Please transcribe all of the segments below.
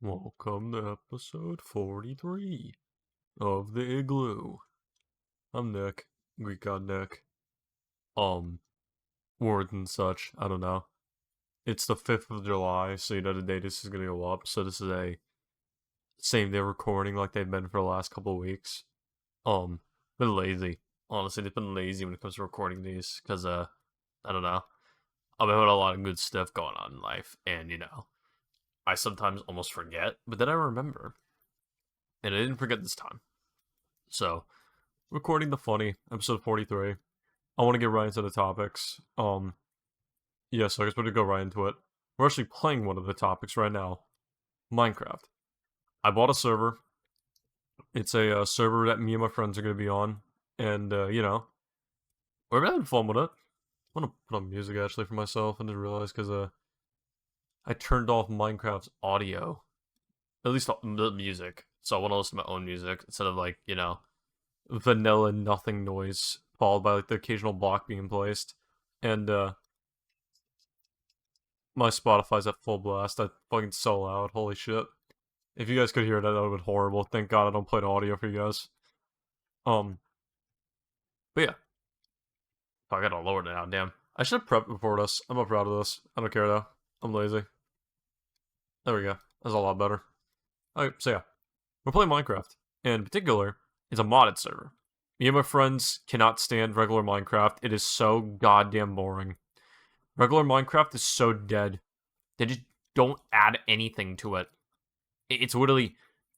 Welcome to episode 43 of the Igloo. I'm Nick, Greek God Nick. Words and such, I don't know. It's the 5th of July, so you know the day this is gonna go up, so this is a same day recording like they've been for the last couple of weeks. Been lazy. Honestly, they've been lazy when it comes to recording these, because, I don't know. I've been having a lot of good stuff going on in life, and, I sometimes almost forget, but then I remember. And I didn't forget this time. So, recording the funny, episode 43. I want to get right into the topics. Yeah, so I guess we're gonna go right into it. We're actually playing one of the topics right now. Minecraft. I bought a server. It's a server that me and my friends are gonna be on. And, we're having fun with it. I want to put on music actually for myself and then realize because, I turned off Minecraft's audio. At least the music. So I want to listen to my own music instead of vanilla nothing noise followed by the occasional block being placed. And my Spotify's at full blast. I fucking so loud. Holy shit. If you guys could hear that, that would have been horrible. Thank God I don't play the audio for you guys. But yeah. I gotta lower it now, damn. I should have prepped before this. I'm not proud of this. I don't care though. I'm lazy. There we go. That's a lot better. Alright, so yeah. We're playing Minecraft. And in particular, it's a modded server. Me and my friends cannot stand regular Minecraft. It is so goddamn boring. Regular Minecraft is so dead. They just don't add anything to it. It's literally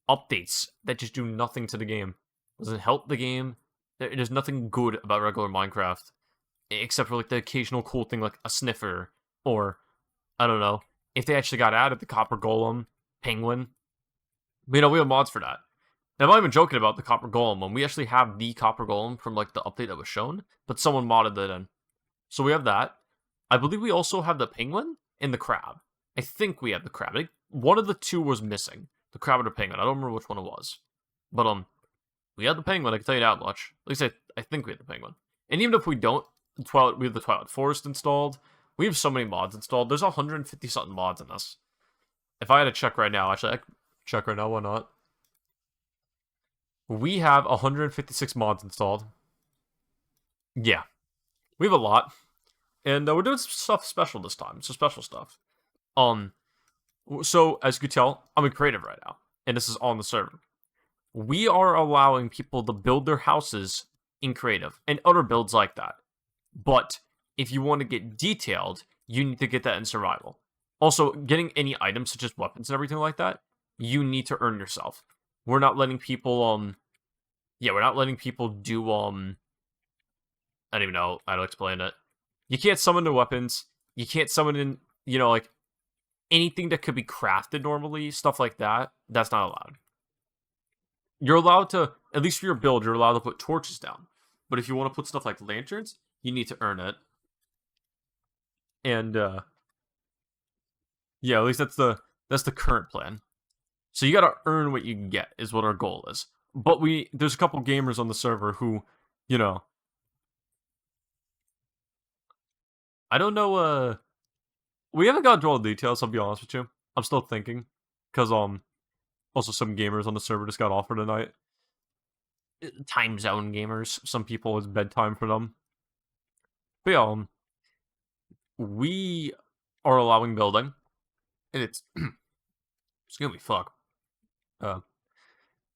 updates that just do nothing to the game. Doesn't help the game. There's nothing good about regular Minecraft. Except for the occasional cool thing like a sniffer. Or, I don't know. If they actually got added, the copper golem, penguin. But, we have mods for that. And I'm not even joking about the copper golem one. We actually have the copper golem from the update that was shown, but someone modded it in. So we have that. I believe we also have the penguin and the crab. I think we have the crab. I think one of the two was missing. The crab or the penguin. I don't remember which one it was. But we have the penguin, I can tell you that much. At least I think we have the penguin. And even if we don't, we have the Twilight Forest installed. We have so many mods installed. There's 150 something mods in this. If I had to check right now, actually I could check right now, why not? We have 156 mods installed. Yeah. We have a lot. And we're doing some stuff special this time. Some special stuff. So, as you can tell, I'm in creative right now. And this is on the server. We are allowing people to build their houses in creative. And other builds like that. But, if you want to get detailed, you need to get that in survival. Also, getting any items such as weapons and everything like that, you need to earn yourself. We're not letting people, we're not letting people do, I don't even know how to explain it. You can't summon the weapons. You can't summon in, anything that could be crafted normally, stuff like that. That's not allowed. You're allowed to, at least for your build, you're allowed to put torches down. But if you want to put stuff like lanterns, you need to earn it. And, yeah, at least that's the current plan. So you gotta earn what you get, is what our goal is. But there's a couple gamers on the server who, I don't know, we haven't gotten to all the details, I'll be honest with you. I'm still thinking. Because, also some gamers on the server just got offered tonight. Time zone gamers. Some people, it's bedtime for them. But yeah, we are allowing building. And it's, excuse me, fuck.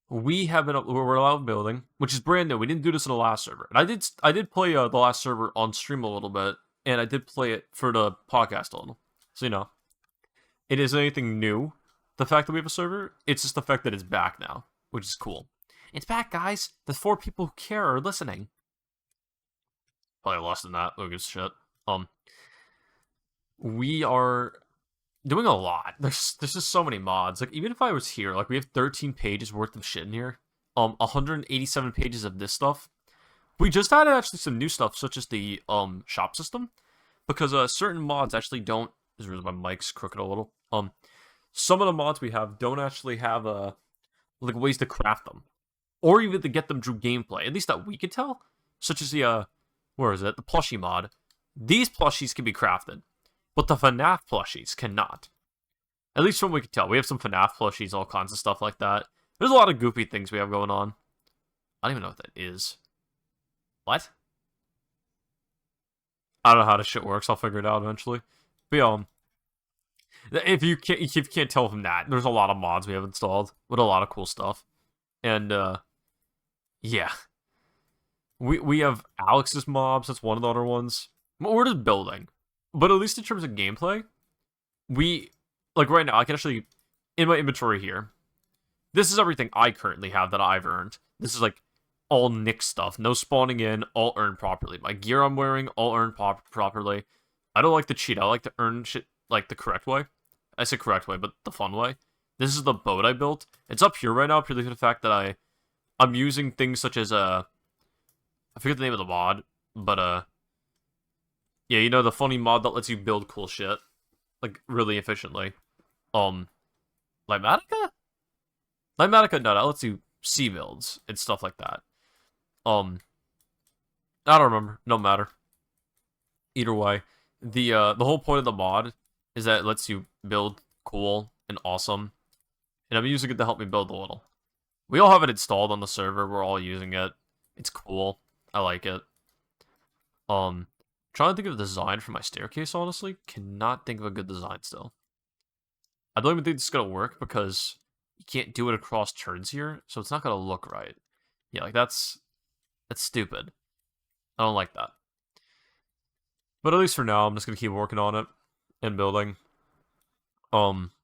We're allowed building, which is brand new. We didn't do this in the last server. And I did play the last server on stream a little bit, and I did play it for the podcast a little. So, it isn't anything new, the fact that we have a server. It's just the fact that it's back now, which is cool. It's back, guys. The 4 people who care are listening. Probably lost in that. Who gives a shit? We are doing a lot. There's just so many mods. Even if I was here, we have 13 pages worth of shit in here. 187 pages of this stuff. We just added actually some new stuff, such as the shop system, because certain mods actually don't. This is my mic's crooked a little. Some of the mods we have don't actually have ways to craft them, or even to get them through gameplay. At least that we could tell. Such as the where is it? The plushie mod. These plushies can be crafted. But the FNAF plushies cannot. At least from what we can tell. We have some FNAF plushies, all kinds of stuff like that. There's a lot of goofy things we have going on. I don't even know what that is. What? I don't know how this shit works. I'll figure it out eventually. But if you can't tell from that, there's a lot of mods we have installed with a lot of cool stuff. And yeah. We have Alex's mobs, that's one of the other ones. We're just building. But at least in terms of gameplay, like right now, I can actually, in my inventory here, this is everything I currently have that I've earned. This is like all Nick stuff. No spawning in, all earned properly. My gear I'm wearing, all earned properly. I don't like to cheat. I like to earn shit like the correct way. I say correct way, but the fun way. This is the boat I built. It's up here right now purely for the fact that I'm using things such as I forget the name of the mod, but yeah, you know, the funny mod that lets you build cool shit like really efficiently. Lighmatica? Lighmatica, no, that lets you see builds and stuff like that. I don't remember. No matter. Either way, the whole point of the mod is that it lets you build cool and awesome, and I'm using it to help me build a little. We all have it installed on the server. We're all using it. It's cool. I like it. Trying to think of a design for my staircase, honestly. Cannot think of a good design still. I don't even think this is gonna work because you can't do it across turns here, so it's not gonna look right. Yeah, like that's stupid. I don't like that. But at least for now, I'm just gonna keep working on it and building.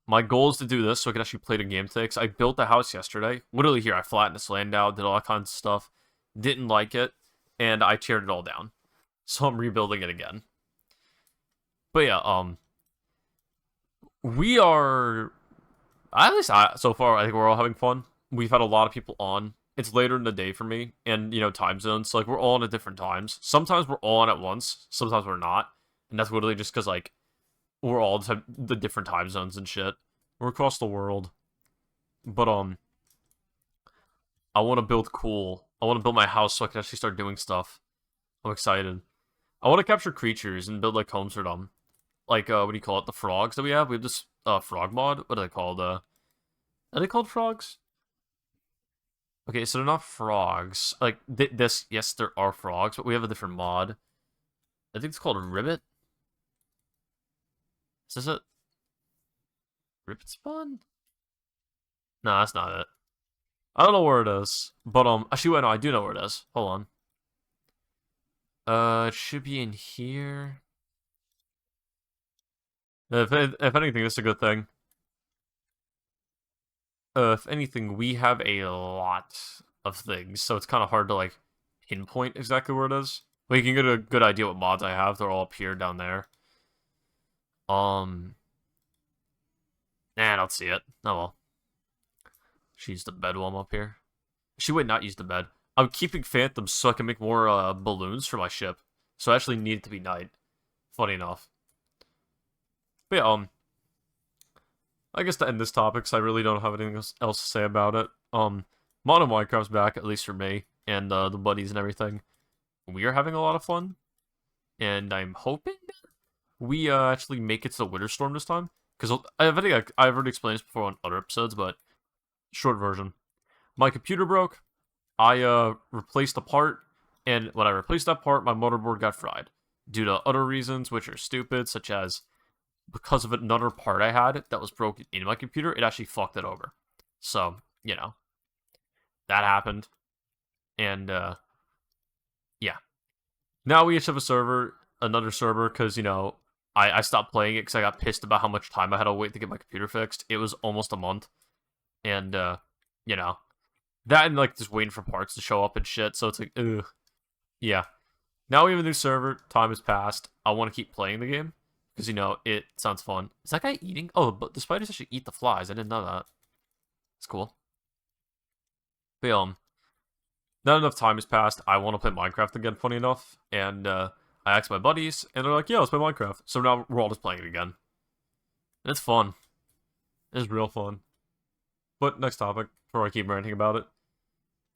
My goal is to do this so I can actually play the game today, because I built the house yesterday. Literally here, I flattened this land out, did all that kinds of stuff. Didn't like it, and I teared it all down. So I'm rebuilding it again. But yeah, we are, at least so far, I think we're all having fun. We've had a lot of people on. It's later in the day for me, and, you know, time zones. So, like, we're all on at different times. Sometimes we're all on at once. Sometimes we're not. And that's literally just because, like, we're all just have the different time zones and shit. We're across the world. But, I want to build cool. I want to build my house so I can actually start doing stuff. I'm excited. I want to capture creatures and build, like, homes for them. Like, what do you call it? The frogs that we have? We have this, frog mod. What are they called? Are they called frogs? Okay, so they're not frogs. Like, this, yes, there are frogs, but we have a different mod. I think it's called Ribbit. Is this it? Ribbit spawn? No, that's not it. I don't know where it is. But, actually, wait, no, I do know where it is. Hold on. It should be in here. If anything, this is a good thing. If anything, we have a lot of things, so it's kind of hard to, like, pinpoint exactly where it is. But you can get a good idea what mods I have. They're all up here, down there. I don't see it. Oh well. She used the bed while I'm up here. She would not use the bed. I'm keeping phantoms so I can make more, balloons for my ship. So I actually need it to be night. Funny enough. But yeah, I guess to end this topic, because I really don't have anything else to say about it. Modern Minecraft's back, at least for me, and the buddies and everything. We are having a lot of fun, and I'm hoping we actually make it to the Winter Storm this time. Because I think I've already explained this before on other episodes, but short version. My computer broke. I replaced a part, and when I replaced that part, my motherboard got fried. Due to other reasons, which are stupid, such as because of another part I had that was broken in my computer, it actually fucked it over. So, you know, that happened. And, yeah. Now we each have a server, another server, because, you know, I stopped playing it because I got pissed about how much time I had to wait to get my computer fixed. It was almost a month. And, you know, that and, like, just waiting for parts to show up and shit, so it's like, ugh. Yeah. Now we have a new server, time has passed, I want to keep playing the game. Because, you know, it sounds fun. Is that guy eating? Oh, but the spiders actually eat the flies. I didn't know that. It's cool. But, not enough time has passed. I want to play Minecraft again, funny enough. And, I asked my buddies, and they're like, yeah, let's play Minecraft. So now we're all just playing it again. And it's fun. It's real fun. But, next topic, before I keep ranting about it.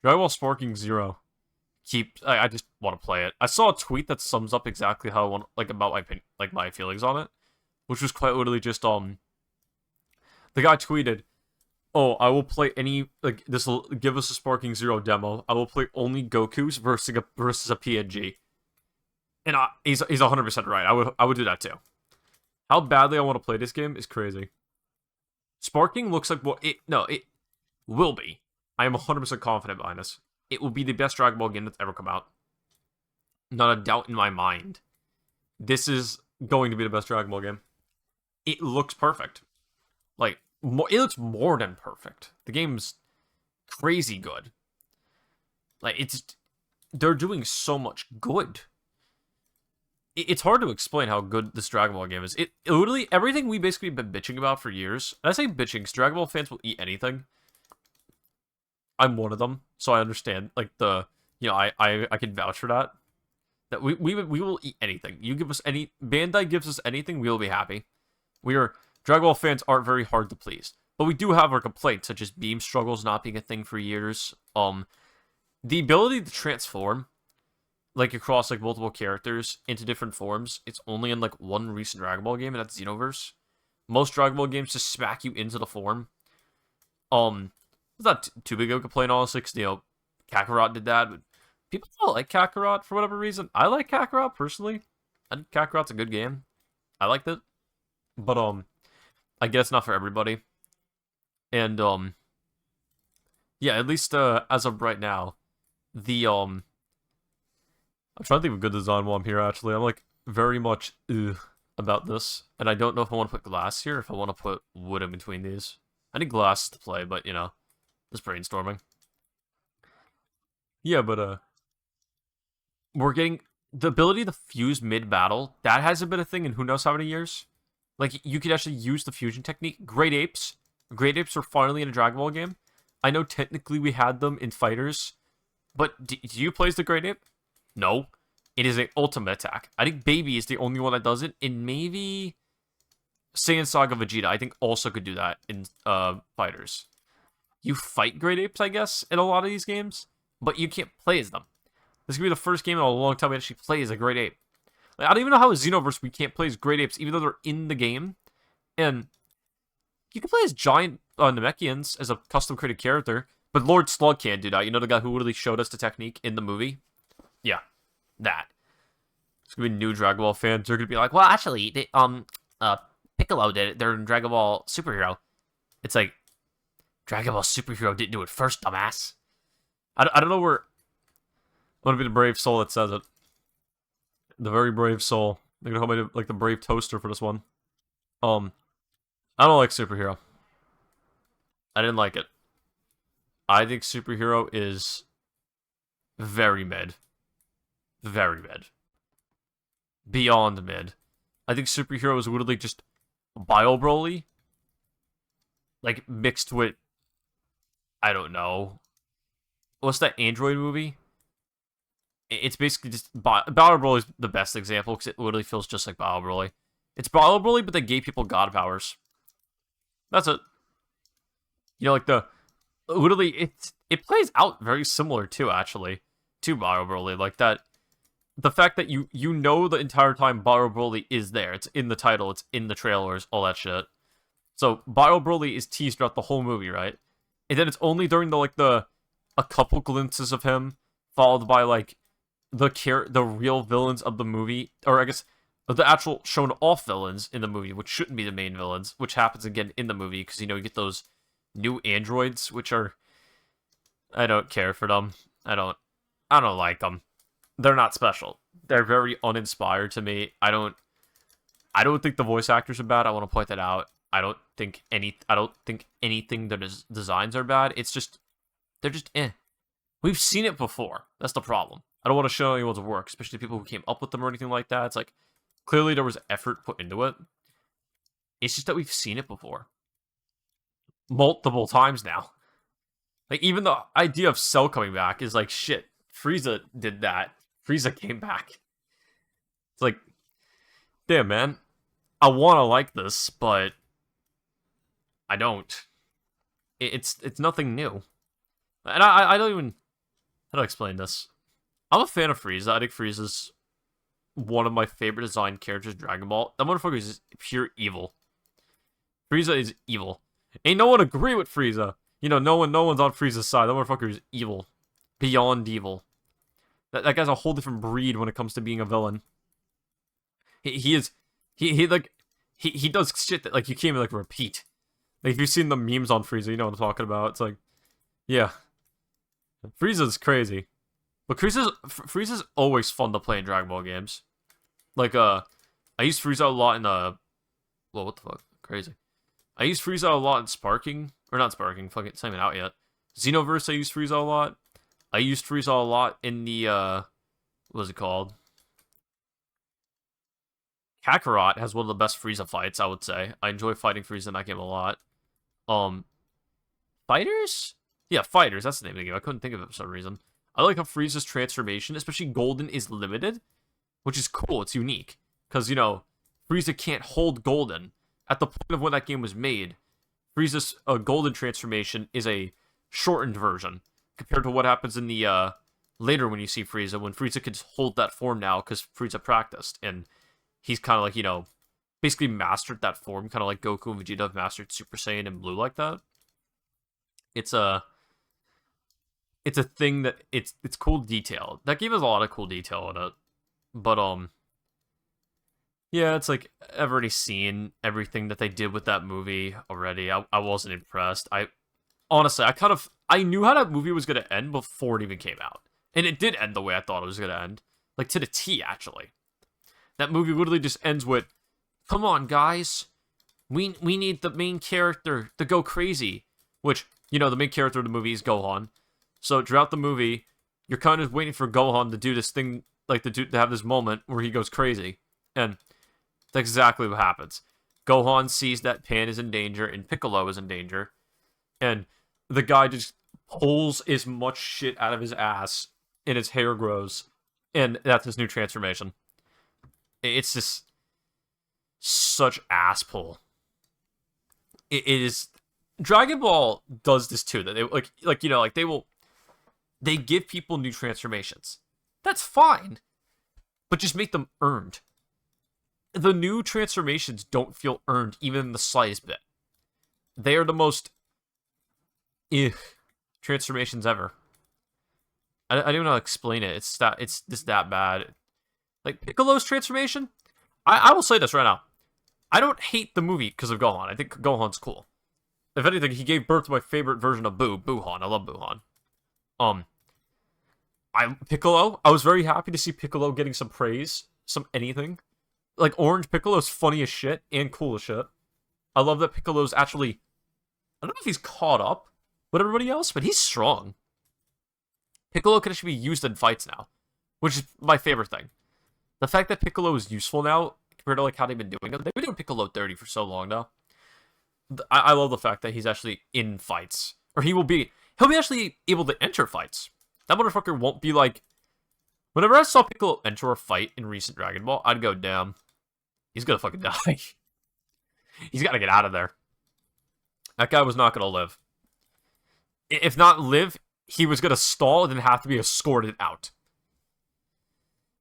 Drywall Sparking Zero. I just want to play it. I saw a tweet that sums up exactly how I want, like, about my feelings on it, which was quite literally just The guy tweeted, "Oh, I will play any like this will give us a Sparking Zero demo. I will play only Goku's versus a PNG." And he's 100% right. I would do that too. How badly I want to play this game is crazy. Sparking looks like what it will be. I am 100% confident behind this. It will be the best Dragon Ball game that's ever come out. Not a doubt in my mind. This is going to be the best Dragon Ball game. It looks perfect. Like, it looks more than perfect. The game's crazy good. Like, they're doing so much good. It's hard to explain how good this Dragon Ball game is. It literally, everything we basically been bitching about for years, and I say bitching, because Dragon Ball fans will eat anything. I'm one of them, so I understand, like, I can vouch for that. That we will eat anything. You give us any, Bandai gives us anything, we will be happy. Dragon Ball fans aren't very hard to please. But we do have our complaints, such as beam struggles not being a thing for years. The ability to transform, like, across, like, multiple characters into different forms, it's only in, like, one recent Dragon Ball game, and that's Xenoverse. Most Dragon Ball games just smack you into the form. It's not too big of a complaint, honestly, because, Kakarot did that, but people don't like Kakarot for whatever reason. I like Kakarot, personally. I think Kakarot's a good game. I liked it. But, I guess not for everybody. And, yeah, at least, as of right now, I'm trying to think of a good design while I'm here, actually. I'm, like, very much, about this. And I don't know if I want to put glass here, or if I want to put wood in between these. I need glass to play, but, just brainstorming. Yeah, but, we're getting the ability to fuse mid-battle. That hasn't been a thing in who knows how many years. Like, you could actually use the fusion technique. Great Apes are finally in a Dragon Ball game. I know technically we had them in Fighters, but do you play as the Great Ape? No. It is an ultimate attack. I think Baby is the only one that does it, and maybe Saiyan Saga Vegeta, I think, also could do that in Fighters. You fight Great Apes, I guess, in a lot of these games, but you can't play as them. This is going to be the first game in a long time we actually play as a Great Ape. Like, I don't even know how in Xenoverse we can't play as Great Apes, even though they're in the game. And you can play as giant Namekians as a custom-created character, but Lord Slug can't do that. You know the guy who literally showed us the technique in the movie? Yeah, that. It's going to be new Dragon Ball fans. They're going to be like, well, actually, Piccolo did it. They're in Dragon Ball Superhero. It's like, Dragon Ball Superhero didn't do it first, dumbass. I don't know where... I want to be the brave soul that says it. The very brave soul. They're gonna call me like the brave toaster for this one. I don't like Superhero. I didn't like it. I think Superhero is very mid. Very mid. Beyond mid. I think Superhero is literally just Bio Broly. Like, mixed with... I don't know. What's that Android movie? It's basically just... Bio Broly is the best example, because it literally feels just like Bio Broly. It's Bio Broly, but they gave people god powers. That's it. Like the... Literally, it plays out very similar, too, actually, to Bio Broly. Like, that... The fact that you know the entire time Bio Broly is there. It's in the title, it's in the trailers, all that shit. So, Bio Broly is teased throughout the whole movie, right? And then it's only during a couple glimpses of him, followed by, like, the real villains of the movie, or I guess the actual shown off villains in the movie, which shouldn't be the main villains, which happens again in the movie, because, you get those new androids, which are... I don't care for them. I don't like them. They're not special. They're very uninspired to me. I don't think the voice actors are bad. I want to point that out. I don't think anything their designs are bad. It's just... They're just eh. We've seen it before. That's the problem. I don't want to show anyone's work, especially people who came up with them or anything like that. It's like, clearly there was effort put into it. It's just that we've seen it before. Multiple times now. Like, even the idea of Cell coming back is like, shit, Frieza did that. Frieza came back. It's like, damn, man. I want to like this, but I don't. It's nothing new. And I don't even... How do I explain this? I'm a fan of Frieza. I think Frieza's one of my favorite designed characters in Dragon Ball. That motherfucker is pure evil. Frieza is evil. Ain't no one agree with Frieza. You know, no one's on Frieza's side. That motherfucker is evil. Beyond evil. That guy's a whole different breed when it comes to being a villain. He is, he does shit that, like, you can't even, like, repeat. Like, if you've seen the memes on Frieza, you know what I'm talking about. It's like, yeah. Frieza's crazy. But Frieza's always fun to play in Dragon Ball games. Like, I used Frieza a lot in, well, what the fuck? Crazy. I used Frieza a lot in Sparking. Or not Sparking, fucking, it's not even out yet. Xenoverse, I used Frieza a lot. I used Frieza a lot in the, what was it called? Kakarot has one of the best Frieza fights, I would say. I enjoy fighting Frieza in that game a lot. Fighters? Yeah, Fighters, that's the name of the game. I couldn't think of it for some reason. I like how Frieza's transformation, especially Golden, is limited, which is cool. It's unique. Because, you know, Frieza can't hold Golden. At the point of when that game was made, Frieza's Golden transformation is a shortened version compared to what happens in the later when you see Frieza, when Frieza can hold that form now because Frieza practiced, and he's kind of like, you know, basically mastered that form, kind of like Goku and Vegeta have mastered Super Saiyan and Blue like that. It's a thing that it's cool detail. That game has a lot of cool detail in it, but yeah, it's like I've already seen everything that they did with that movie already. I wasn't impressed. Honestly, I knew how that movie was gonna end before it even came out, and it did end the way I thought it was gonna end, like to the T. Actually, that movie literally just ends with, "Come on, guys, we need the main character to go crazy," which, you know, the main character of the movie is Gohan. So throughout the movie, you're kind of waiting for Gohan to do this thing, like to have this moment where he goes crazy, and that's exactly what happens. Gohan sees that Pan is in danger and Piccolo is in danger, and the guy just pulls as much shit out of his ass and his hair grows, and that's his new transformation. It's just such ass pull. It is. Dragon Ball does this too. That they like you know, like they give people new transformations. That's fine, but just make them earned. The new transformations don't feel earned even in the slightest bit. They are the most transformations ever. I don't even know how to explain it. It's just that bad. Like Piccolo's transformation, I will say this right now. I don't hate the movie because of Gohan. I think Gohan's cool. If anything, he gave birth to my favorite version of Buhan. I love Buhan. Piccolo, I was very happy to see Piccolo getting some praise, some anything. Like, Orange Piccolo's funny as shit and cool as shit. I love that Piccolo's actually, I don't know if he's caught up with everybody else, but he's strong. Piccolo can actually be used in fights now, which is my favorite thing. The fact that Piccolo is useful now, compared to like how they've been doing it. They've been doing Piccolo 30 for so long now. I love the fact that he's actually in fights. Or he'll be actually able to enter fights. That motherfucker won't be like... Whenever I saw Piccolo enter a fight in recent Dragon Ball, I'd go, damn. He's gonna fucking die. He's gotta get out of there. That guy was not gonna live. If not live, he was gonna stall and then have to be escorted out.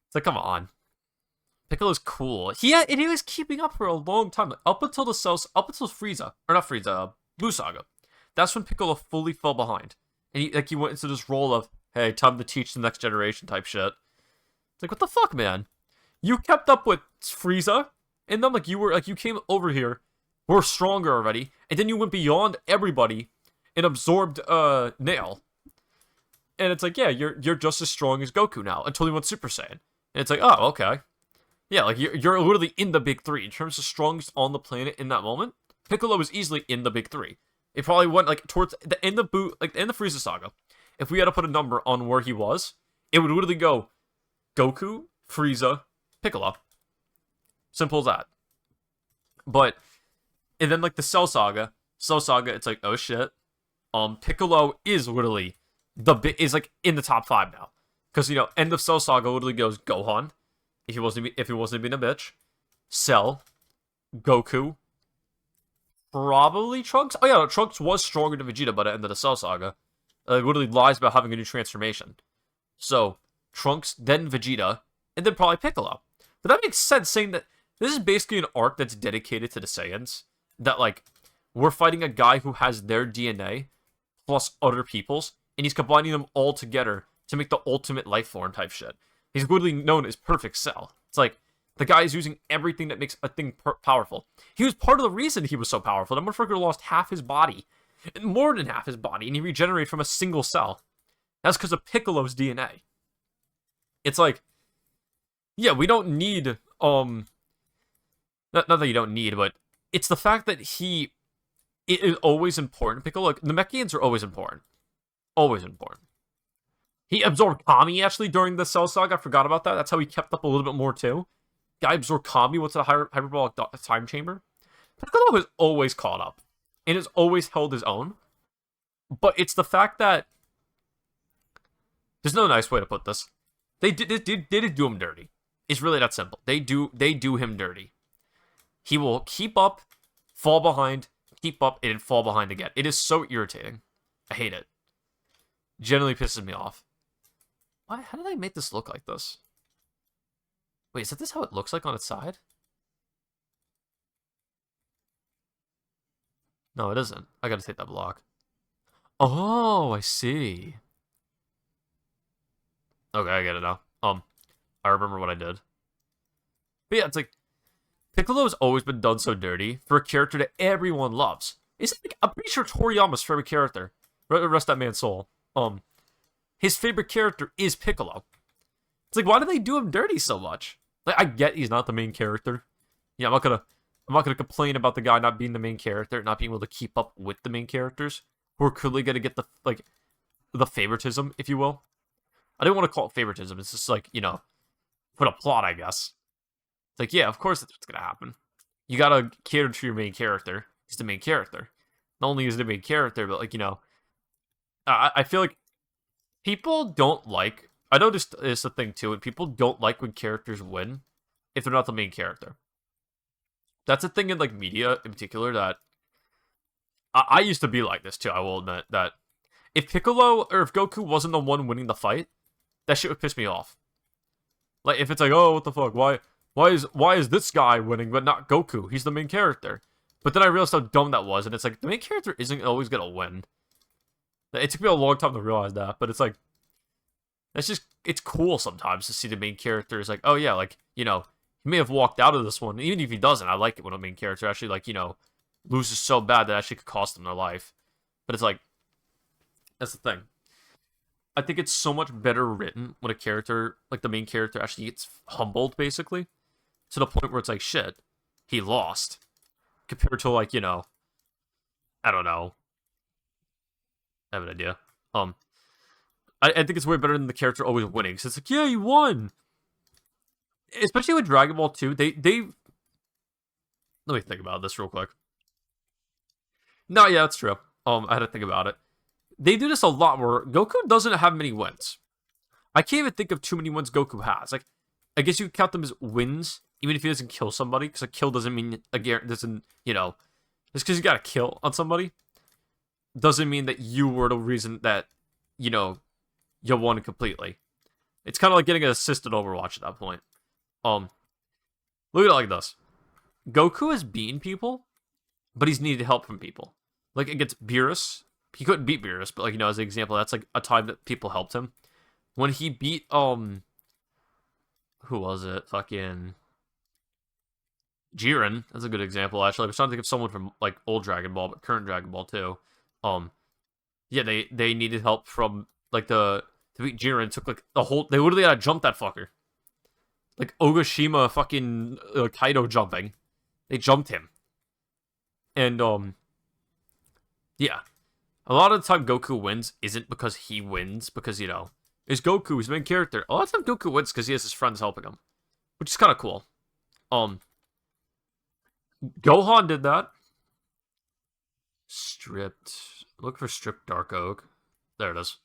It's like, come on. Piccolo's cool. He was keeping up for a long time. Like, up until Frieza. Or not Frieza, Blue Saga. That's when Piccolo fully fell behind. And he went into this role of, hey, time to teach the next generation type shit. It's like, what the fuck, man? You kept up with Frieza, and then you came over here, we're stronger already, and then you went beyond everybody and absorbed Nail. And it's like, yeah, you're just as strong as Goku now, until he went Super Saiyan. And it's like, oh, okay. Yeah, like, you're literally in the big three. In terms of strongest on the planet in that moment, Piccolo was easily in the big three. It probably went, like, towards the end of the Frieza saga. If we had to put a number on where he was, it would literally go Goku, Frieza, Piccolo. Simple as that. But, and then, like, the Cell Saga, it's like, oh shit. Piccolo is literally is like in the top 5 now. Because, you know, end of Cell Saga literally goes Gohan, if he wasn't being a bitch, Cell, Goku, probably Trunks. Oh yeah, no, Trunks was stronger than Vegeta by the end of the Cell Saga. It literally lies about having a new transformation. So, Trunks, then Vegeta, and then probably Piccolo. But that makes sense, saying that this is basically an arc that's dedicated to the Saiyans. That, like, we're fighting a guy who has their DNA plus other people's, and he's combining them all together to make the ultimate life form type shit. He's literally known as Perfect Cell. It's like, the guy is using everything that makes a thing powerful. He was part of the reason he was so powerful. That motherfucker lost half his body, more than half his body, and he regenerated from a single cell. That's because of Piccolo's DNA. It's like, yeah, we don't need, not that you don't need, but it's the fact that it is always important. Piccolo, like, Namekians are always important. Always important. He absorbed Kami, actually, during the Cell Saga. I forgot about that. That's how he kept up a little bit more, too. Guy absorbed Kami. What's a hyperbolic time chamber? Piccolo has always caught up. And has always held his own. But it's the fact that... There's no nice way to put this. They did do him dirty. It's really that simple. They do him dirty. He will keep up, fall behind, keep up, and then fall behind again. It is so irritating. I hate it. Generally pisses me off. Why? How did I make this look like this? Wait, is this how it looks like on its side? No, it isn't. I gotta take that block. Oh, I see. Okay, I get it now. I remember what I did. But yeah, it's like, Piccolo's always been done so dirty for a character that everyone loves. I'm pretty sure Toriyama's favorite character. Rest that man's soul. His favorite character is Piccolo. It's like, why do they do him dirty so much? Like, I get he's not the main character. Yeah, I'm not gonna complain about the guy not being the main character, not being able to keep up with the main characters, who are clearly gonna get the favoritism, if you will. I don't want to call it favoritism. It's just like, for the plot, I guess. It's like, yeah, of course that's what's gonna happen. You gotta cater to your main character. He's the main character. Not only is he the main character, but I feel like people don't like. I know this is the thing too, and people don't like when characters win if they're not the main character. That's a thing in media in particular that I used to be like this too. I will admit that if Piccolo or if Goku wasn't the one winning the fight, that shit would piss me off. Like, if it's like, oh, what the fuck? Why is this guy winning but not Goku? He's the main character. But then I realized how dumb that was, and it's like, the main character isn't always gonna win. It took me a long time to realize that, but it's like, it's cool sometimes to see the main character is like, oh yeah, he may have walked out of this one. Even if he doesn't, I like it when a main character actually, loses so bad that actually could cost them their life. But it's like, that's the thing. I think it's so much better written when a character, the main character, actually gets humbled, basically. To the point where it's like, shit, he lost. Compared to, I don't know. I have an idea. I think it's way better than the character always winning. Because it's like, yeah, you won! Especially with Dragon Ball 2, they... Let me think about this real quick. No, yeah, that's true. I had to think about it. They do this a lot where Goku doesn't have many wins. I can't even think of too many wins Goku has. I guess you could count them as wins, even if he doesn't kill somebody, because a kill doesn't mean, just because you got a kill on somebody, doesn't mean that you were the reason that, you won completely. It's kind of like getting an assist in Overwatch at that point. Look at it like this. Goku has beaten people, but he's needed help from people. Against Beerus, he couldn't beat Beerus, but as an example, that's a time that people helped him. When he beat who was it? Fucking Jiren. That's a good example, actually. I was trying to think of someone from old Dragon Ball, but current Dragon Ball too. Yeah, they needed help from to beat Jiren. Took the whole. They literally had to jump that fucker. Ogashima fucking Kaido jumping. They jumped him. And yeah. A lot of the time Goku wins isn't because he wins, because, it's Goku, he's the main character. A lot of the time Goku wins because he has his friends helping him. Which is kind of cool. Gohan did that. Stripped. Look for stripped Dark Oak. There it is.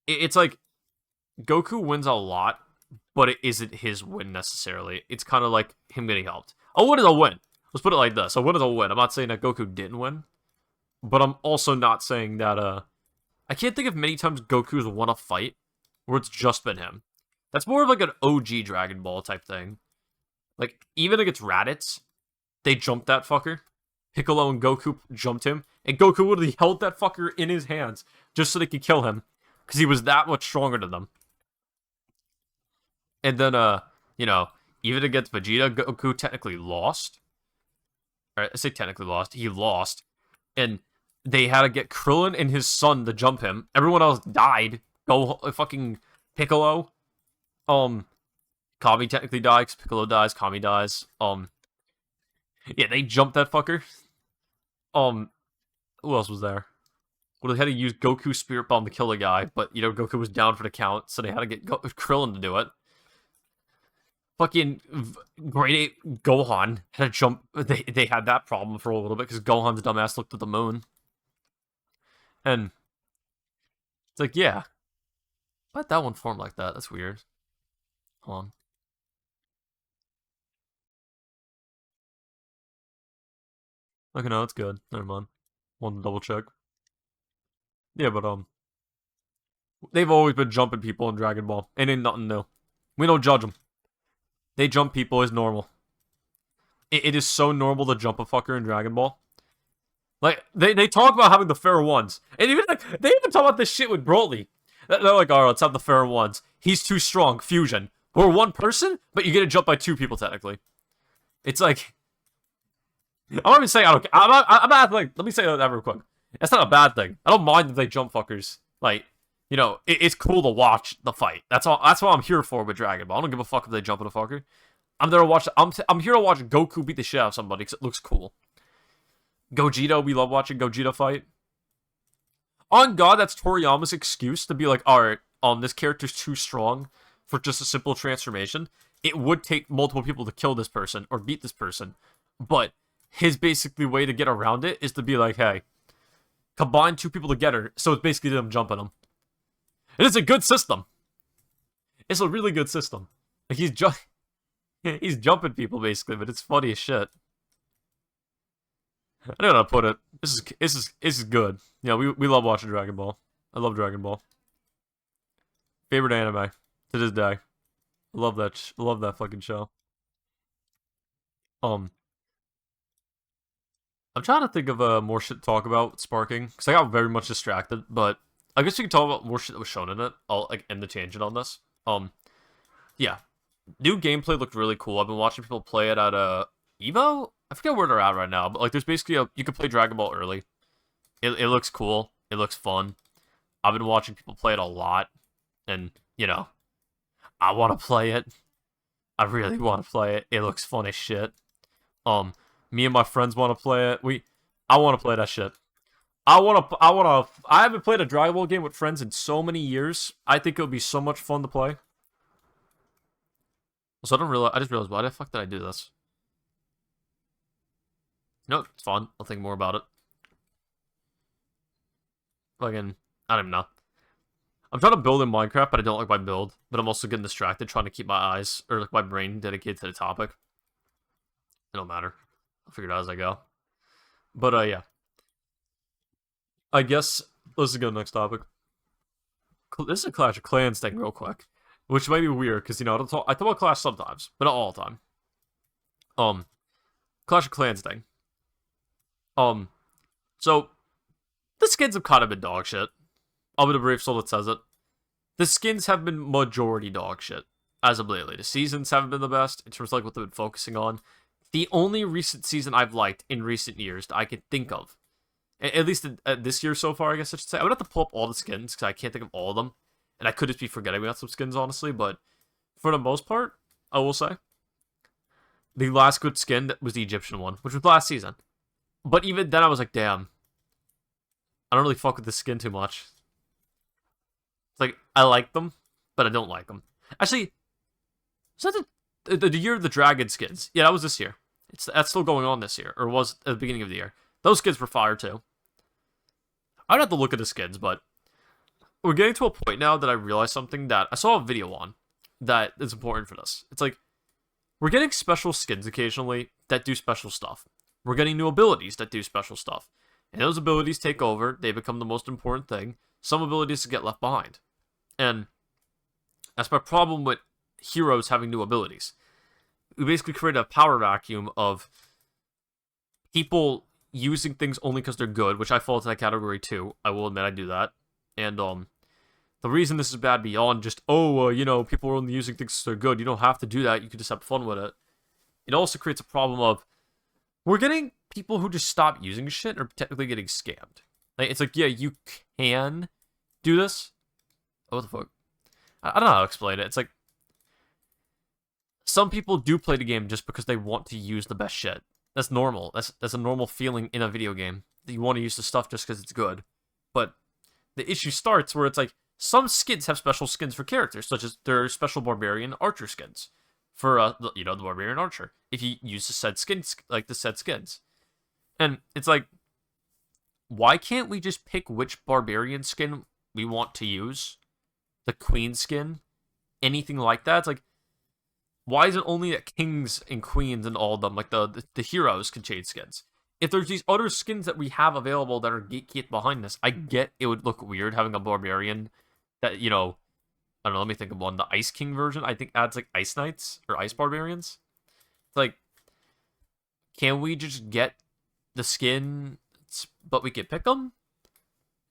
It's like, Goku wins a lot, but it isn't his win necessarily. It's kind of like him getting helped. A win is a win. Let's put it like this. A win is a win. I'm not saying that Goku didn't win. But I'm also not saying that, I can't think of many times Goku's won a fight where it's just been him. That's more of an OG Dragon Ball type thing. Even against Raditz, they jumped that fucker. Piccolo and Goku jumped him, and Goku literally held that fucker in his hands just so they could kill him, because he was that much stronger than them. And then, you know, even against Vegeta, Goku technically lost. Or, I say technically lost. He lost. And they had to get Krillin and his son to jump him. Everyone else died. Go fucking Piccolo. Kami technically died because Piccolo dies. Kami dies. Yeah, they jumped that fucker. Who else was there? Well, they had to use Goku's Spirit Bomb to kill the guy, but, you know, Goku was down for the count, so they had to get Krillin to do it. Fucking Grade 8 Gohan had to jump. They had that problem for a little bit because Gohan's dumbass looked at the moon. And it's like, yeah. Why'd that one form like that? That's weird. Hold on. Okay, no, it's good. Never mind. Wanted to double check. Yeah, but, they've always been jumping people in Dragon Ball. Ain't nothing new. We don't judge them. They jump people is normal. It is so normal to jump a fucker in Dragon Ball. Like, they talk about having the fair ones. And even, like, they even talk about this shit with Broly. They're like, alright, let's have the fair ones. He's too strong. Fusion. We're one person, but you get to jump by two people, technically. It's like... I'm not even saying I don't... I'm not, like... Let me say that real quick. That's not a bad thing. I don't mind if they jump fuckers. Like, you know, it's cool to watch the fight. That's all. That's what I'm here for with Dragon Ball. I don't give a fuck if they jump at a fucker. I'm there to watch... I'm here to watch Goku beat the shit out of somebody because it looks cool. Gogeta, we love watching Gogeta fight. On God, that's Toriyama's excuse to be like, alright, this character's too strong for just a simple transformation. It would take multiple people to kill this person or beat this person. But his basically way to get around it is to be like, hey, combine two people together, so it's basically them jumping them. It is a good system. It's a really good system. Like, he's jumping people, basically, but it's funny as shit. I don't know how to put it. This is good. Yeah, we love watching Dragon Ball. I love Dragon Ball. Favorite anime to this day. I love that fucking show. I'm trying to think of more shit to talk about Sparking because I got very much distracted. But I guess we can talk about more shit that was shown in it. I'll like end the tangent on this. Yeah, new gameplay looked really cool. I've been watching people play it at Evo. I forget where they're at right now, but like there's basically you can play Dragon Ball early. It looks cool. It looks fun. I've been watching people play it a lot, and you know, I want to play it. I really want to play it. It looks fun as shit. Me and my friends want to play it. I want to play that shit. I haven't played a Dragon Ball game with friends in so many years. I think it would be so much fun to play. So I just realized, why the fuck did I do this? No, it's fun. I'll think more about it. Fucking, I don't even know. I'm trying to build in Minecraft, but I don't like my build. But I'm also getting distracted trying to keep my eyes, or like my brain dedicated to the topic. It don't matter. I'll figure it out as I go. But, yeah. I guess, let's go to the next topic. This is a Clash of Clans thing real quick. Which might be weird, because, you know, I talk about Clash sometimes, but not all the time. Clash of Clans thing. So, the skins have kind of been dog shit. I'll be the brave soul that says it. The skins have been majority dog shit, as of lately. The seasons haven't been the best, in terms of like what they've been focusing on. The only recent season I've liked in recent years that I can think of, at least this year so far, I guess I should say, I would have to pull up all the skins, because I can't think of all of them. And I could just be forgetting about some skins, honestly, but for the most part, I will say, the last good skin was the Egyptian one, which was last season. But even then, I was like, damn, I don't really fuck with this skin too much. It's like, I like them, but I don't like them. Actually, is that the year of the dragon skins? Yeah, that was this year. That's still going on this year, or was at the beginning of the year. Those skins were fire, too. I'd have to look at the skins, but we're getting to a point now that I realized something that I saw a video on that is important for this. It's like, we're getting special skins occasionally that do special stuff. We're getting new abilities that do special stuff. And those abilities take over, they become the most important thing. Some abilities get left behind. And that's my problem with heroes having new abilities. We basically create a power vacuum of people using things only because they're good, which I fall into that category too. I will admit I do that. And the reason this is bad beyond just, people are only using things because they're good. You don't have to do that. You can just have fun with it. It also creates a problem of we're getting people who just stop using shit are technically getting scammed. Like, it's like, yeah, you can do this. Oh, what the fuck? I don't know how to explain it. It's like some people do play the game just because they want to use the best shit. That's normal. That's a normal feeling in a video game. That you want to use the stuff just because it's good. But the issue starts where it's like some skins have special skins for characters, such as their special barbarian archer skins for the barbarian archer. If you use the said skins, like the said skins, and it's like, why can't we just pick which barbarian skin we want to use? The queen skin, anything like that. It's like, why is it only that kings and queens and all of them, like the heroes, can change skins? If there's these other skins that we have available that are gatekept behind this, I get it would look weird having a barbarian that, I don't know, let me think of one. The Ice King version, I think, adds like Ice Knights or Ice Barbarians. It's like, can we just get the skin, but we can pick them?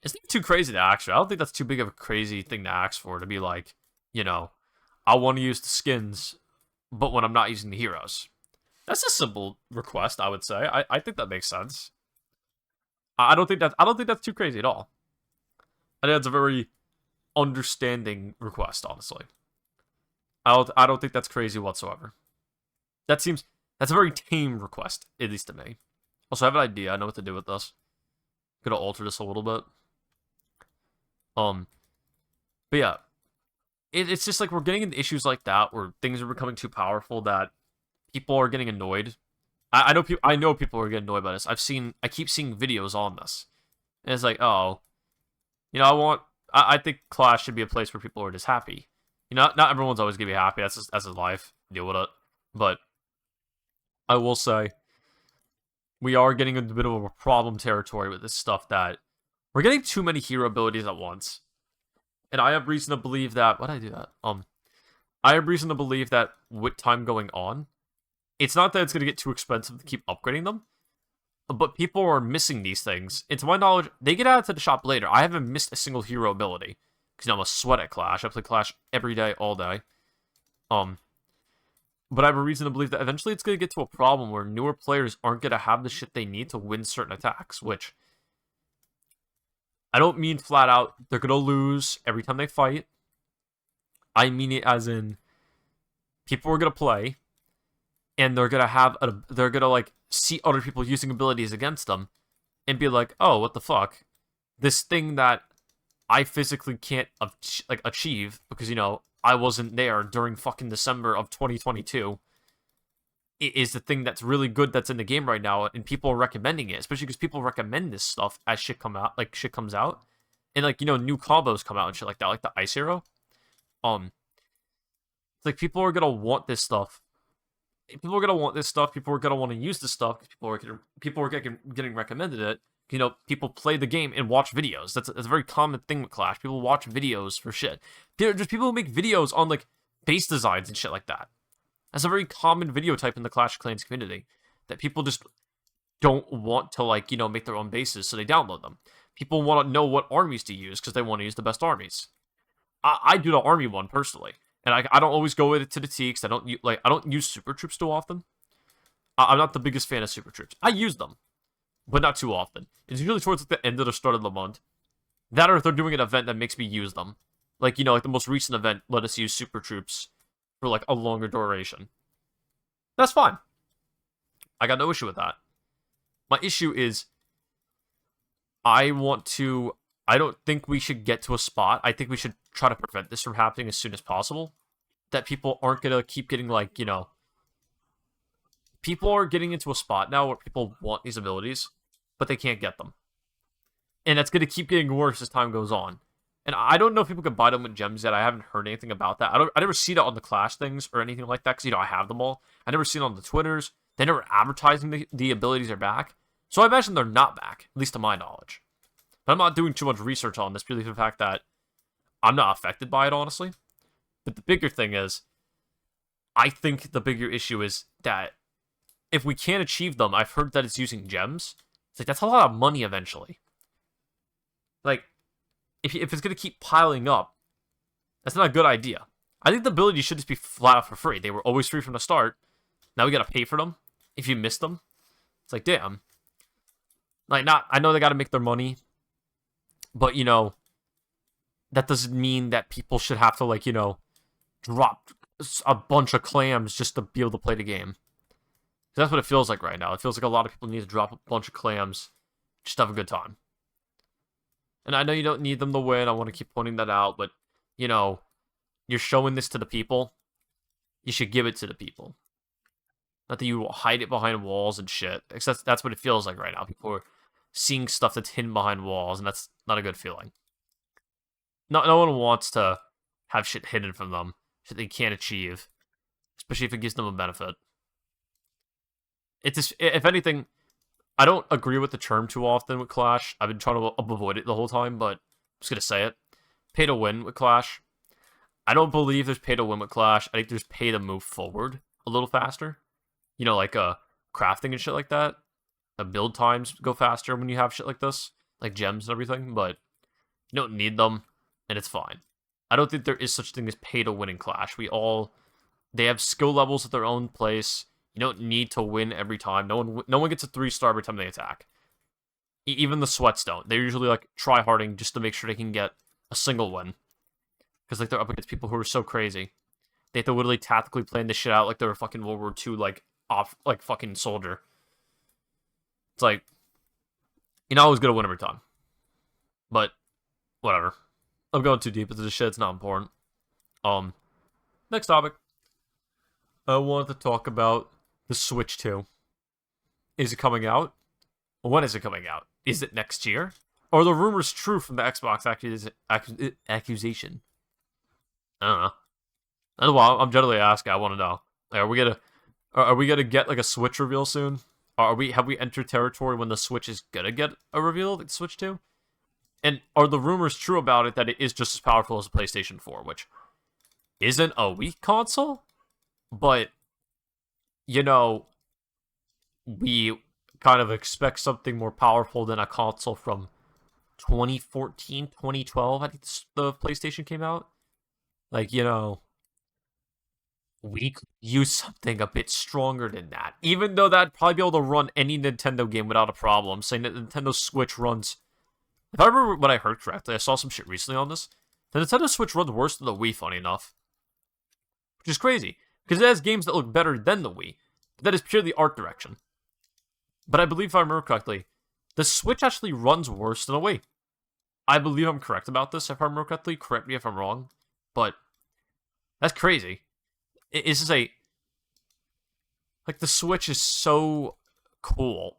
It's not too crazy to ask for. I don't think that's too big of a crazy thing to ask for, to be like, I want to use the skins, but when I'm not using the heroes. That's a simple request, I would say. I think that makes sense. I don't think that's too crazy at all. I think that's a very understanding request, honestly. I don't think that's crazy whatsoever. That's a very tame request, at least to me. Also, I have an idea. I know what to do with this. Gonna alter this a little bit. But yeah, it's just like we're getting into issues like that where things are becoming too powerful that people are getting annoyed. I know people are getting annoyed by this. I keep seeing videos on this, and it's like, oh, I think Clash should be a place where people are just happy. Not everyone's always gonna be happy. That's his life. Deal with it. But I will say, we are getting into a bit of a problem territory with this stuff that we're getting too many hero abilities at once. And I have reason to believe that... Why'd I do that? I have reason to believe that with time going on, it's not that it's going to get too expensive to keep upgrading them, but people are missing these things. And to my knowledge, they get added to the shop later. I haven't missed a single hero ability, because I'm a sweat at Clash. I play Clash every day, all day. But I have a reason to believe that eventually it's going to get to a problem where newer players aren't going to have the shit they need to win certain attacks, which... I don't mean flat out, they're going to lose every time they fight. I mean it as in, people are going to play, and they're going to like, see other people using abilities against them, and be like, oh, what the fuck? This thing that I physically can't, achieve, because, I wasn't there during fucking December of 2022, is the thing that's really good that's in the game right now, and people are recommending it, especially because people recommend this stuff as shit comes out, and new combos come out and shit like that, like the Ice Hero. It's like people are gonna want this stuff. People are gonna want this stuff. People are gonna want to use this stuff because people are getting recommended it. People play the game and watch videos. That's a very common thing with Clash. People watch videos for shit. There's people who make videos on like base designs and shit like that. That's a very common video type in the Clash of Clans community, that people just don't want to, make their own bases, so they download them. People want to know what armies to use, because they want to use the best armies. I do the army one, personally, and I don't always go with it to the T, because I don't use super troops too often. I'm not the biggest fan of super troops. I use them, but not too often. It's usually towards the end of the start of the month. That, or if they're doing an event that makes me use them. Like the most recent event let us use super troops for a longer duration. That's fine. I got no issue with that. My issue is I don't think we should get to a spot. I think we should try to prevent this from happening as soon as possible. That people aren't going to keep getting people are getting into a spot now where people want these abilities, but they can't get them. And that's going to keep getting worse as time goes on. And I don't know if people can buy them with gems yet. I haven't heard anything about that. I never see that on the Clash things or anything like that, because, I have them all. I never see it on the Twitters. They never advertising the abilities are back. So I imagine they're not back, at least to my knowledge. But I'm not doing too much research on this, purely for the fact that I'm not affected by it, honestly. But the bigger thing is, I think the bigger issue is that if we can't achieve them, I've heard that it's using gems. It's like, that's a lot of money eventually. Like, if it's going to keep piling up, that's not a good idea. I think the abilities should just be flat out for free. They were always free from the start. Now we got to pay for them if you miss them. It's like, damn. Like, I know they got to make their money, but, you know, that doesn't mean that people should have to, like, you know, drop a bunch of clams just to be able to play the game. That's what it feels like right now. It feels like a lot of people need to drop a bunch of clams just to have a good time. And I know you don't need them to win. I want to keep pointing that out, but, you know, you're showing this to the people. You should give it to the people. Not that you hide it behind walls and shit. Except that's what it feels like right now. People are seeing stuff that's hidden behind walls, and that's not a good feeling. No one wants to have shit hidden from them, shit they can't achieve, especially if it gives them a benefit. It's just, if anything, I don't agree with the term too often with Clash. I've been trying to avoid it the whole time, but I'm just gonna say it. Pay to win with Clash. I don't believe there's pay to win with Clash. I think there's pay to move forward a little faster. You know, like crafting and shit like that. The build times go faster when you have shit like this, like gems and everything, but you don't need them, and it's fine. I don't think there is such thing as pay to win in Clash. They have skill levels at their own place. You don't need to win every time. No one gets a 3-star every time they attack. Even the sweats don't. They're usually like try-harding just to make sure they can get a single win. Because like they're up against people who are so crazy. They have to literally tactically plan this shit out like they're a fucking World War II like fucking soldier. It's like, you're not always gonna win every time. But whatever. I'm going too deep into this shit. It's not important. Next topic. I wanted to talk about the Switch 2. Is it coming out? When is it coming out? Is it next year? Or are the rumors true from the Xbox accusation? I don't know. And well, I'm generally asking. I want to know. Like, are we gonna get like a Switch reveal soon? Have we entered territory when the Switch is gonna get a reveal, like the Switch 2? And are the rumors true about it that it is just as powerful as the PlayStation 4, which isn't a weak console? But, you know, we kind of expect something more powerful than a console from 2014, 2012, I think the PlayStation came out. Like, you know, we could use something a bit stronger than that. Even though that'd probably be able to run any Nintendo game without a problem. Saying that the Nintendo Switch runs... If I remember what I heard correctly, I saw some shit recently on this. The Nintendo Switch runs worse than the Wii, funny enough. Which is crazy. Because it has games that look better than the Wii. But that is purely art direction. But I believe if I remember correctly, the Switch actually runs worse than the Wii. I believe I'm correct about this, if I remember correctly. Correct me if I'm wrong. But that's crazy. It's just like, the Switch is so cool.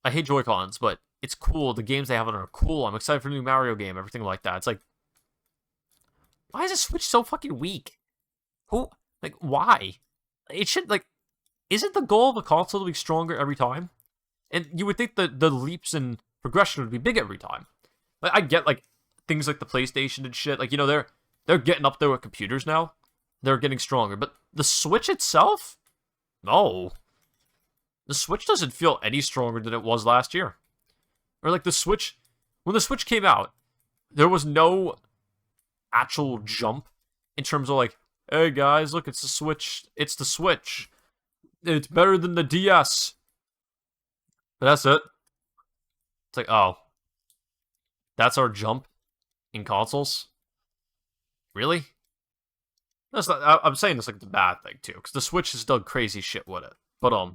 I hate Joy-Cons, but it's cool. The games they have on it are cool. I'm excited for the new Mario game, everything like that. It's like, why is the Switch so fucking weak? Why? It should, isn't the goal of a console to be stronger every time? And you would think that the leaps in progression would be big every time. Like, I get, things like the PlayStation and shit. Like, you know, they're getting up there with computers now. They're getting stronger. But the Switch itself? No. The Switch doesn't feel any stronger than it was last year. Or, the Switch... When the Switch came out, there was no actual jump in terms of, hey, guys, look, it's the Switch. It's the Switch. It's better than the DS. But that's it. It's like, oh. That's our jump in consoles? Really? That's not, I'm saying this like the bad thing, too. Because the Switch has done crazy shit with it. But,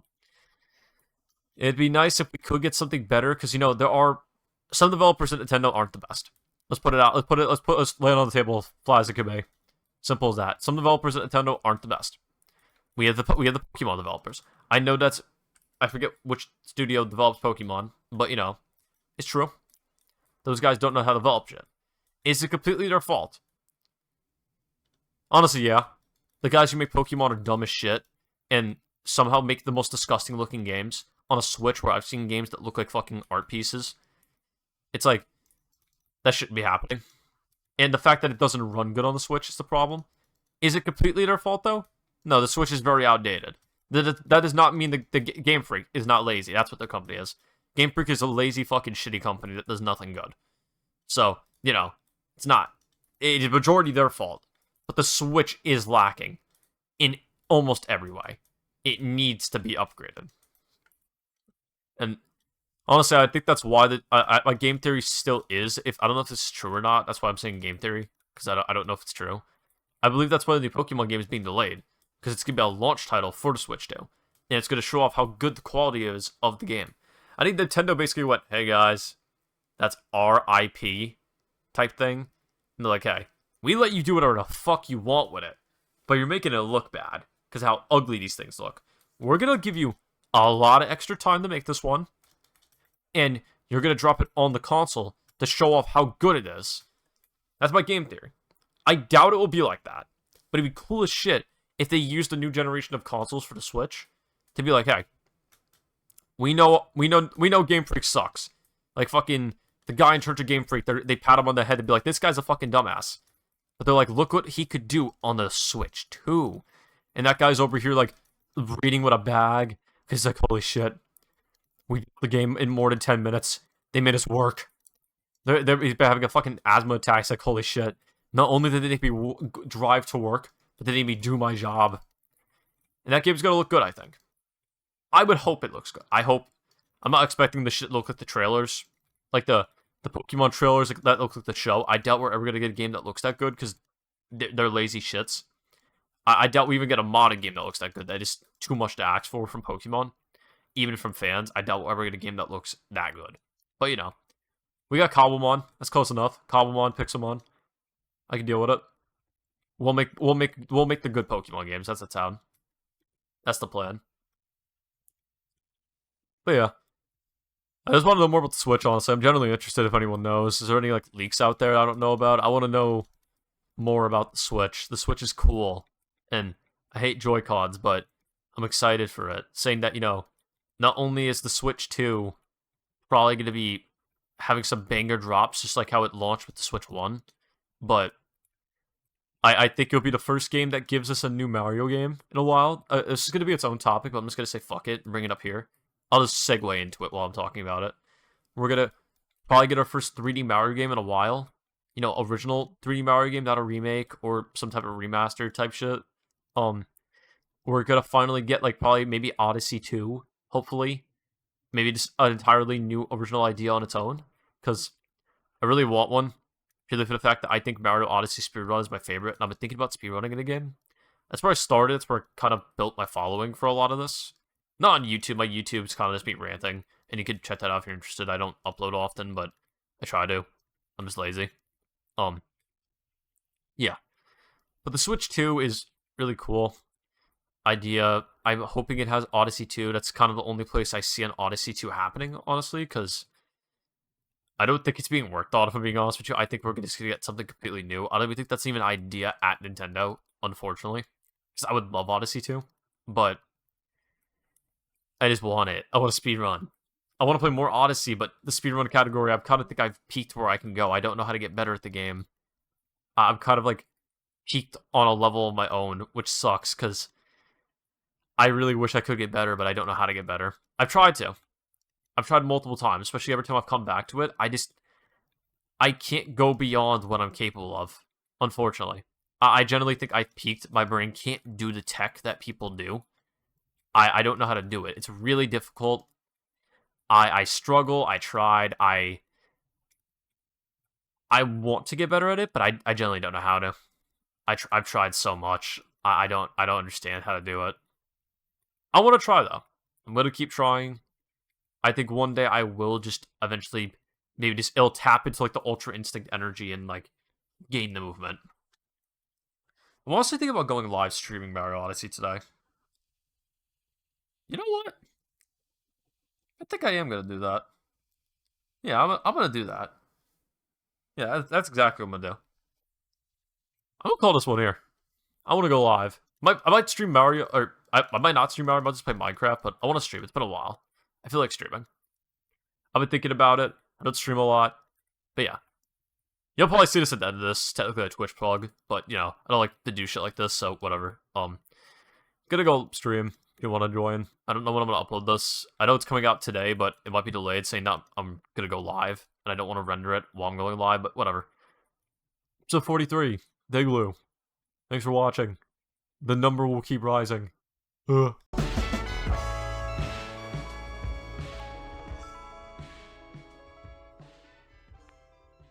it'd be nice if we could get something better. Because, you know, there are... Some developers at Nintendo aren't the best. Let's put it out. Let's lay it on the table, fly as it could be. Simple as that. Some developers at Nintendo aren't the best. We have the Pokemon developers. I know I forget which studio develops Pokemon, but you know, it's true. Those guys don't know how to develop shit. Is it completely their fault? Honestly, yeah. The guys who make Pokemon are dumb as shit, and somehow make the most disgusting looking games on a Switch where I've seen games that look like fucking art pieces. It's like, that shouldn't be happening. And the fact that it doesn't run good on the Switch is the problem. Is it completely their fault, though? No, the Switch is very outdated. That does not mean the Game Freak is not lazy. That's what the company is. Game Freak is a lazy fucking shitty company that does nothing good. So, it's not. It is majority their fault. But the Switch is lacking in almost every way. It needs to be upgraded. And honestly, I think that's why my game theory still is. I don't know if this is true or not. That's why I'm saying game theory, because I don't know if it's true. I believe that's why the new Pokemon game is being delayed, because it's gonna be a launch title for the Switch too, and it's gonna show off how good the quality is of the game. I think Nintendo basically went, "Hey guys, that's our IP," type thing, and they're like, "Hey, we let you do whatever the fuck you want with it, but you're making it look bad because how ugly these things look. We're gonna give you a lot of extra time to make this one, and you're gonna drop it on the console to show off how good it is." That's my game theory. I doubt it will be like that, but it'd be cool as shit if they used the new generation of consoles for the Switch to be like, "Hey, we know Game Freak sucks." Like fucking the guy in charge of Game Freak, they pat him on the head and be like, "This guy's a fucking dumbass." But they're like, "Look what he could do on the Switch too," and that guy's over here like reading with a bag. He's like, "Holy shit, we beat the game in more than 10 minutes. They made us work." He's been having a fucking asthma attack. It's like, holy shit. Not only did they make me drive to work, but they made me do my job. And that game's gonna look good, I think. I would hope it looks good. I'm not expecting the shit to look like the trailers. Like the Pokemon trailers that look like the show. I doubt we're ever gonna get a game that looks that good, because they're lazy shits. I doubt we even get a modded game that looks that good. That is too much to ask for from Pokemon. Even from fans, I doubt we'll ever get a game that looks that good. But, we got Cobblemon. That's close enough. Cobblemon, Pixelmon. I can deal with it. We'll make the good Pokemon games. That's the town. That's the plan. But yeah, I just want to know more about the Switch. Honestly, I'm generally interested if anyone knows. Is there any leaks out there I don't know about? I want to know more about the Switch. The Switch is cool, and I hate Joy-Cons, but I'm excited for it. Saying that not only is the Switch 2 probably going to be having some banger drops, just like how it launched with the Switch 1, but I think it'll be the first game that gives us a new Mario game in a while. This is going to be its own topic, but I'm just going to say fuck it and bring it up here. I'll just segue into it while I'm talking about it. We're going to probably get our first 3D Mario game in a while. Original 3D Mario game, not a remake or some type of remaster type shit. We're going to finally get probably maybe Odyssey 2, hopefully. Maybe just an entirely new original idea on its own, because I really want one. Purely for the fact that I think Mario Odyssey speedrun is my favorite, and I've been thinking about speedrunning it again. That's where I started. That's where I kind of built my following for a lot of this. Not on YouTube. My YouTube's kind of just me ranting, and you can check that out if you're interested. I don't upload often, but I try to. I'm just lazy. Yeah. But the Switch 2 is really cool idea. I'm hoping it has Odyssey 2. That's kind of the only place I see an Odyssey 2 happening, honestly, because I don't think it's being worked on, if I'm being honest with you. I think we're going to get something completely new. I don't even think that's even an idea at Nintendo, unfortunately. Because I would love Odyssey 2, but I just want it. I want a speedrun. I want to play more Odyssey, but the speedrun category, I kind of think I've peaked where I can go. I don't know how to get better at the game. I'm kind of peaked on a level of my own, which sucks, because I really wish I could get better, but I don't know how to get better. I've tried to. I've tried multiple times, especially every time I've come back to it. I can't go beyond what I'm capable of, unfortunately. I generally think I've peaked. My brain can't do the tech that people do. I don't know how to do it. It's really difficult. I struggle. I tried. I want to get better at it, but I generally don't know how to. I've tried so much. I don't understand how to do it. I want to try, though. I'm going to keep trying. I think one day I will just eventually maybe it'll tap into the Ultra Instinct energy and gain the movement. I'm honestly thinking about going live streaming Mario Odyssey today. You know what? I think I am going to do that. Yeah, I'm going to do that. Yeah, that's exactly what I'm going to do. I'm going to call this one here. I want to go live. I might stream Mario, or I might not stream Mario, I might just play Minecraft, but I want to stream. It's been a while. I feel like streaming. I've been thinking about it. I don't stream a lot. But yeah. You'll probably see this at the end of this. Technically a Twitch plug. But, I don't like to do shit like this, so whatever. Gonna go stream. if you want to join. I don't know when I'm going to upload this. I know it's coming out today, but it might be delayed, saying that I'm going to go live, and I don't want to render it while I'm going live, but whatever. Episode 43, Daygloom. Thanks for watching. The number will keep rising. Ugh.